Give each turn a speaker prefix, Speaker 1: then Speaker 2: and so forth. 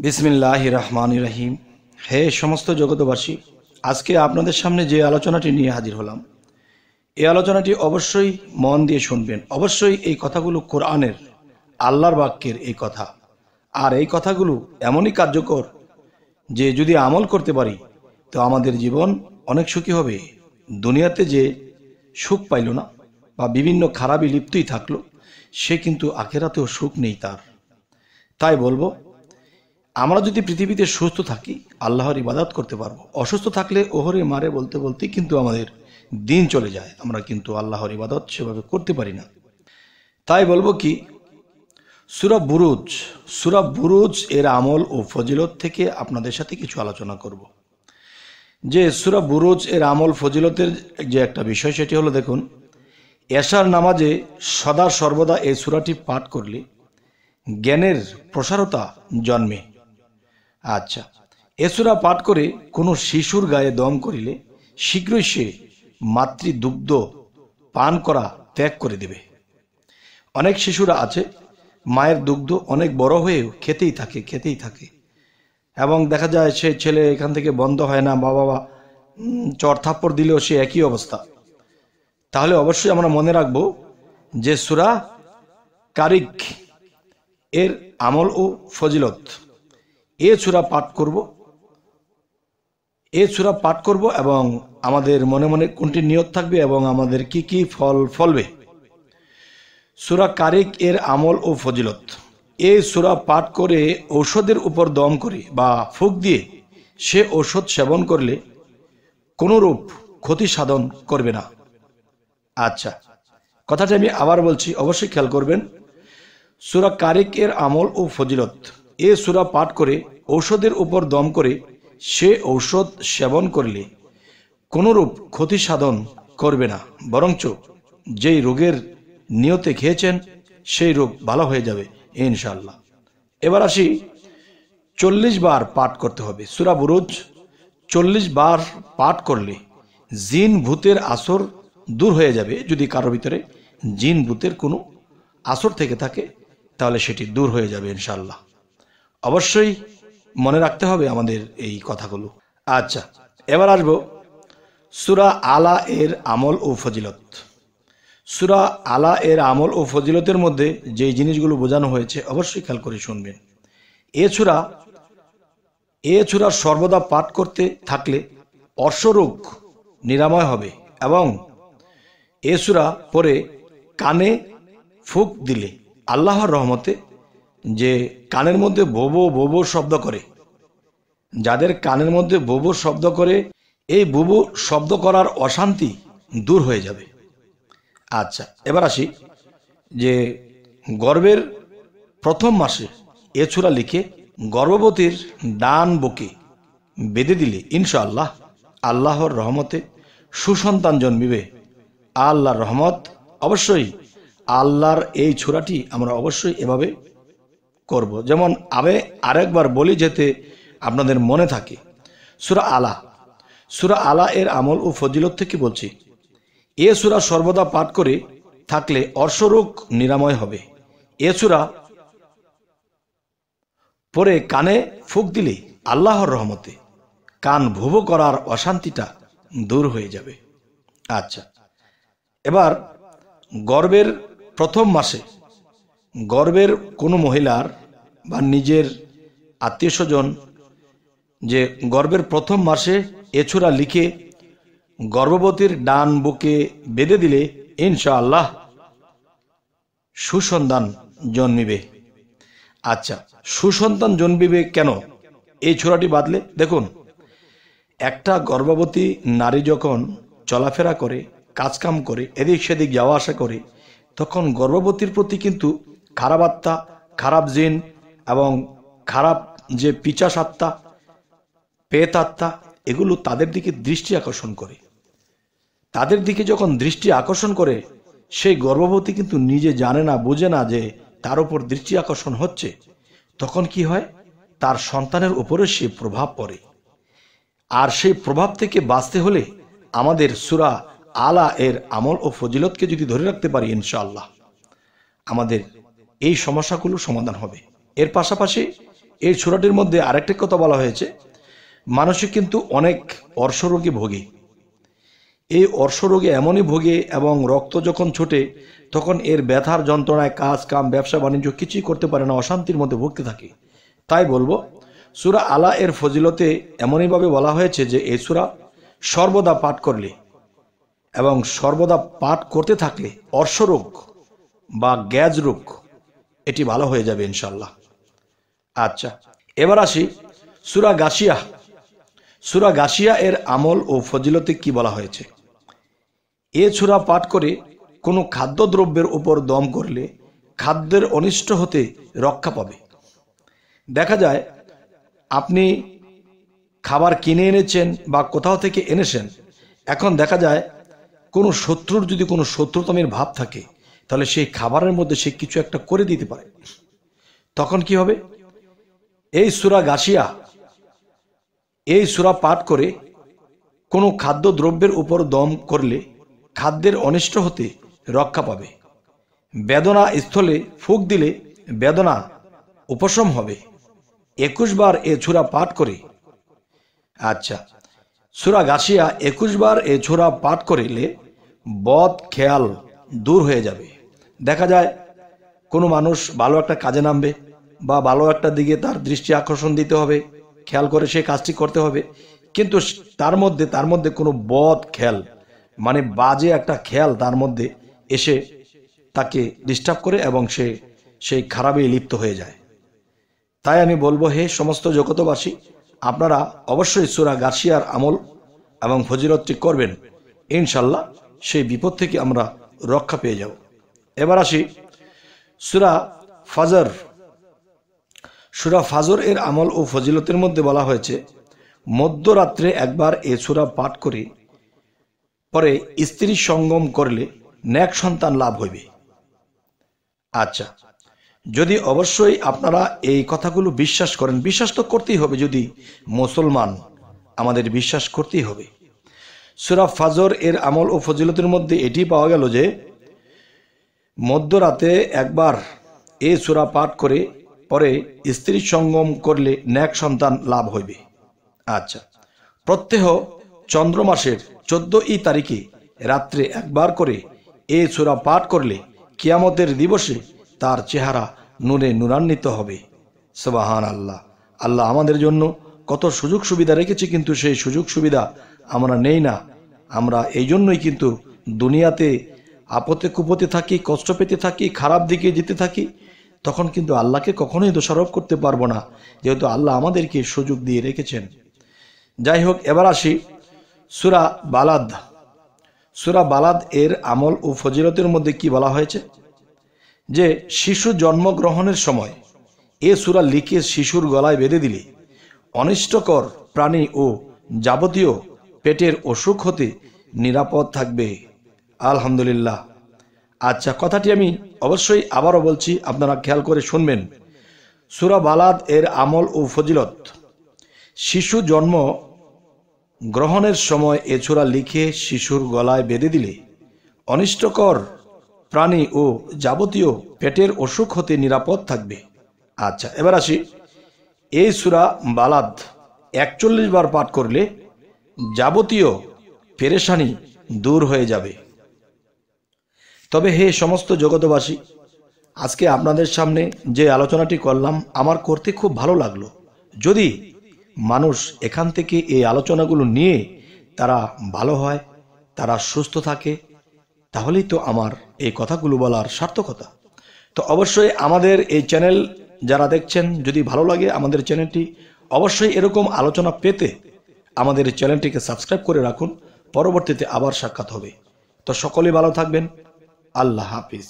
Speaker 1: বিসমিল্লাহির রহমানির রহিম। হে সমস্ত জগতবাসী, আজকে আপনাদের সামনে যে আলোচনাটি নিয়ে হাজির হলাম, এই আলোচনাটি অবশ্যই মন দিয়ে শুনবেন। অবশ্যই এই কথাগুলো কোরআনের, আল্লাহর বাক্যের এই কথা, আর এই কথাগুলো এমনই কার্যকর যে যদি আমল করতে পারি তো আমাদের জীবন অনেক সুখী হবে। দুনিয়াতে যে সুখ পাইল না বা বিভিন্ন খারাপি লিপ্তই থাকলো, সে কিন্তু আখেরাতেও সুখ নেই তার। তাই বলবো, আমরা যদি পৃথিবীতে সুস্থ থাকি আল্লাহর ইবাদত করতে পারবো। অসুস্থ থাকলে ওহরে মারে বলতে বলতে কিন্তু আমাদের দিন চলে যায়, আমরা কিন্তু আল্লাহর ইবাদত সেভাবে করতে পারি না। তাই বলবো কি, সূরা বুরুজ এর আমল ও ফজিলত থেকে আপনাদের সাথে কিছু আলোচনা করব। যে সূরা বুরুজ এর আমল ফজিলতের যে একটা বিষয়, সেটি হলো, দেখুন, এশার নামাজে সদা সর্বদা এই সূরাটি পাঠ করলে জ্ঞানের প্রসারতা জন্মে। আচ্ছা, এ সূরা পাঠ করে কোনো শিশুর গায়ে দম করিলে শীঘ্রই সে মাতৃদুগ্ধ পান করা ত্যাগ করে দেবে। অনেক শিশুরা আছে মায়ের দুগ্ধ অনেক বড় হয়েও খেতেই থাকে এবং দেখা যায় সে ছেলে এখান থেকে বন্ধ হয় না, বাবা চর থাপ্পড় দিলেও সে একই অবস্থা। তাহলে অবশ্যই আমরা মনে রাখবো যে সূরা কারিক এর আমল ও ফজিলত, এ সূরা পাঠ করব এবং আমাদের মনে মনে কোনটি নিয়ত থাকবে এবং আমাদের কি কি ফল ফলবে। সূরা কারিক এর আমল ও ফজিলত, এই সূরা পাঠ করে ঔষধের উপর দম করে বা ফুঁক দিয়ে সে ঔষধ সেবন করলে কোনরূপ ক্ষতি সাধন করবে না। আচ্ছা, কথাটা আমি আবার বলছি, অবশ্যই খেয়াল করবেন। সূরা কারিক এর আমল ও ফজিলত, এ সূরা পাঠ করে ঔষধের উপর দম করে সে ঔষধ সেবন করলে কোনরূপ ক্ষতি সাধন করবে না, বরঞ্চ যেই রোগের নিয়তে খেয়েছেন সেই রোগ ভালো হয়ে যাবে ইনশাআল্লাহ। এবার আসি, 40 বার পাঠ করতে হবে সূরা বুরুজ। 40 বার পাঠ করলে জিন ভূতের আসর দূর হয়ে যাবে। যদি কারোর ভিতরে জিন ভূতের কোনো আসর থেকে থাকে তাহলে সেটি দূর হয়ে যাবে ইনশাআল্লাহ। অবশ্যই মনে রাখতে হবে আমাদের এই কথাগুলো। আচ্ছা, এবার আসবো সূরা আলা এর আমল ও ফজিলত। সূরা আলা এর আমল ও ফজিলতের মধ্যে যেই জিনিসগুলো বোঝানো হয়েছে অবশ্যই খেয়াল করে শুনবেন। এ সূরা সর্বদা পাঠ করতে থাকলে অর্শরোগ নিরাময় হবে এবং এ সূরা পরে কানে ফুঁক দিলে আল্লাহর রহমতে, যে কানের মধ্যে বোবো বোবো শব্দ করে, যাদের কানের মধ্যে বোবো শব্দ করে, এই বোবো শব্দ করার অশান্তি দূর হয়ে যাবে। আচ্ছা, এবার আসি যে গর্ভের প্রথম মাসে এ সূরা লিখে গর্ভবতীর ডান বুকে বেঁধে দিলে ইনশাআল্লাহ আল্লাহর রহমতে সুসন্তান জন্মিবে। আল্লাহর রহমত, অবশ্যই আল্লাহর এই সূরাটি আমরা অবশ্যই এভাবে করব। যেমন আমি আরেকবার বলি যাতে আপনাদের মনে থাকে। সূরা আলা এর আমল ও ফজিলত থেকে বলছি, এ সূরা সর্বদা পাঠ করে থাকলে অর্শরোগ নিরাময় হবে। এ সূরা পরে কানে ফুঁক দিলে আল্লাহর রহমতে কান ভুবো করার অশান্তিটা দূর হয়ে যাবে। আচ্ছা, এবার গর্ভের প্রথম মাসে গর্ভের কোনো মহিলার বা নিজের আত্মীয় স্বজন যে গর্ভের প্রথম মাসে এ সূরা লিখে গর্ভবতীর ডান বুকে বেঁধে দিলে ইনশাআল্লাহ সুসন্তান জন্মিবে। আচ্ছা, সুসন্তান জন্মিবে কেন এই সূরাটি বাঁধলে? দেখুন, একটা গর্ভবতী নারী যখন চলাফেরা করে, কাজকাম করে, এদিক সেদিক যাওয়া আসা করে, তখন গর্ভবতীর প্রতি কিন্তু খারাপ আত্মা, খারাপ জিন এবং খারাপ যে পিচাস আত্মা, পেত আত্মা, এগুলো তাদের দিকে দৃষ্টি আকর্ষণ করে। তাদের দিকে যখন দৃষ্টি আকর্ষণ করে, সেই গর্ভবতী কিন্তু নিজে জানে না, বোঝে না যে তার উপর দৃষ্টি আকর্ষণ হচ্ছে। তখন কি হয়, তার সন্তানের উপরে সে প্রভাব পড়ে। আর সেই প্রভাব থেকে বাঁচতে হলে আমাদের সূরা আলা এর আমল ও ফজিলতকে যদি ধরে রাখতে পারি ইনশাআল্লাহ আমাদের এই সমস্যাগুলো সমাধান হবে। এর পাশাপাশি এই সূরাটির মধ্যে আরেকটি কথা বলা হয়েছে, মানুষে কিন্তু অনেক অর্শরোগে ভোগে। এই অর্শরোগে এমনই ভোগে এবং রক্ত যখন ছোটে তখন এর ব্যথার যন্ত্রণায় কাজ কাম ব্যবসা বাণিজ্য কিছুই করতে পারে না, অশান্তির মধ্যে ভুগতে থাকে। তাই বলবো, সূরা আলা এর ফজিলতে এমনইভাবে বলা হয়েছে যে এই সূরা সর্বদা পাঠ করলে এবং সর্বদা পাঠ করতে থাকলে অর্শরোগ বা গ্যাজ রোগ এটি ভালো হয়ে যাবে ইনশাল্লাহ। আচ্ছা, এবার আসি সূরা গাশিয়া। সূরা গাশিয়া এর আমল ও ফজিলতে কি বলা হয়েছে। এ সূরা পাঠ করে কোনো খাদ্যদ্রব্যের উপর দম করলে খাদ্যের অনিষ্ট হতে রক্ষা পাবে। দেখা যায় আপনি খাবার কিনে এনেছেন বা কোথাও থেকে এনেছেন, এখন দেখা যায় কোনো শত্রুর যদি কোনো শত্রুতামের ভাব থাকে তাহলে সেই খাবারের মধ্যে সে কিছু একটা করে দিতে পারে। তখন কি হবে, এই সূরা গাশিয়া এই সূরা পাঠ করে কোনো খাদ্য দ্রব্যের উপর দম করলে খাদ্যের অনিষ্ট হতে রক্ষা পাবে। বেদনা স্থলে ফুঁক দিলে বেদনা উপশম হবে। 21 বার এ সূরা পাঠ করে, আচ্ছা, সূরা গাশিয়া 21 বার এ সূরা পাঠ করিলে বদ খেয়াল দূর হয়ে যাবে। দেখা যায় কোনো মানুষ ভালো একটা কাজে নামবে বা ভালো একটা দিকে তার দৃষ্টি আকর্ষণ দিতে হবে, খেয়াল করে সে কাজটি করতে হবে, কিন্তু তার মধ্যে কোনো বদ খেয়াল মানে বাজে একটা খেয়াল তার মধ্যে এসে তাকে ডিস্টার্ব করে এবং সে সেই খারাপে লিপ্ত হয়ে যায়। তাই আমি বলবো, হে সমস্ত জগতবাসী, আপনারা অবশ্যই সূরা গাশিয়ার আমল এবং ফজিলতটি করবেন, ইনশাল্লাহ সেই বিপদ থেকে আমরা রক্ষা পেয়ে যাব। এবার আসি সূরা ফাজর। সূরা ফাজর এর আমল ও ফজিলতের মধ্যে বলা হয়েছে, মধ্যরাত্রে একবার এ সূরা পাঠ করে পরে স্ত্রী সঙ্গম করলে নেক সন্তান লাভ হইবে। আচ্ছা, যদি অবশ্যই আপনারা এই কথাগুলো বিশ্বাস করেন, বিশ্বাস তো করতেই হবে, যদি মুসলমান আমাদের বিশ্বাস করতেই হবে। সূরা ফাজর এর আমল ও ফজিলতের মধ্যে এটি পাওয়া গেল যে মধ্যরাতে একবার এই সূরা পাঠ করে পরে স্ত্রী সঙ্গম করলে নেক সন্তান লাভ হইবে। আচ্ছা, প্রত্যহ চন্দ্র মাসের 14ই তারিখে রাত্রে একবার করে এই সূরা পাঠ করলে কিয়ামতের দিবসে তার চেহারা নূরে নূরান্বিত হবে। সুবহান আল্লাহ। আল্লাহ আমাদের জন্য কত সুযোগ সুবিধা রেখেছে, কিন্তু সেই সুযোগ সুবিধা আমরা নেই না। আমরা এই জন্যই কিন্তু দুনিয়াতে আপদে কুপদে থাকি, কষ্ট পেতে থাকি, খারাপ দিকে যেতে থাকি। তখন কিন্তু আল্লাহকে কখনোই দোষারোপ করতে পারবো না, যেহেতু আল্লাহ আমাদেরকে সুযোগ দিয়ে রেখেছেন। যাই হোক, এবার আসি সূরা বালাদ। সূরা বালাদ এর আমল ও ফজিলতের মধ্যে কি বলা হয়েছে যে শিশু জন্মগ্রহণের সময় এ সূরা লিখে শিশুর গলায় বেঁধে দিলে অনিষ্টকর প্রাণী ও যাবতীয় পেটের অসুখ হতে নিরাপদ থাকবে। আলহামদুলিল্লাহ। আচ্ছা, কথাটি আমি অবশ্যই আবারও বলছি, আপনারা খেয়াল করে শুনবেন। সূরা বালাদ এর আমল ও ফজিলত, শিশু জন্ম গ্রহণের সময় এ সূরা লিখে শিশুর গলায় বেঁধে দিলে অনিষ্টকর প্রাণী ও যাবতীয় পেটের অসুখ হতে নিরাপদ থাকবে। আচ্ছা, এবার আসি, এই সূরা বালাদ 41 বার পাঠ করলে যাবতীয় পেরেশানি দূর হয়ে যাবে। তবে হে সমস্ত জগতবাসী, আজকে আপনাদের সামনে যে আলোচনাটি করলাম আমার করতে খুব ভালো লাগলো। যদি মানুষ এখান থেকে এই আলোচনাগুলো নিয়ে তারা ভালো হয়, তারা সুস্থ থাকে, তাহলেই তো আমার এই কথাগুলো বলার সার্থকতা। তো অবশ্যই আমাদের এই চ্যানেল যারা দেখছেন, যদি ভালো লাগে আমাদের চ্যানেলটি, অবশ্যই এরকম আলোচনা পেতে আমাদের চ্যানেলটিকে সাবস্ক্রাইব করে রাখুন। পরবর্তীতে আবার সাক্ষাৎ হবে। তো সকলেই ভালো থাকবেন। আল্লাহ হাফিজ।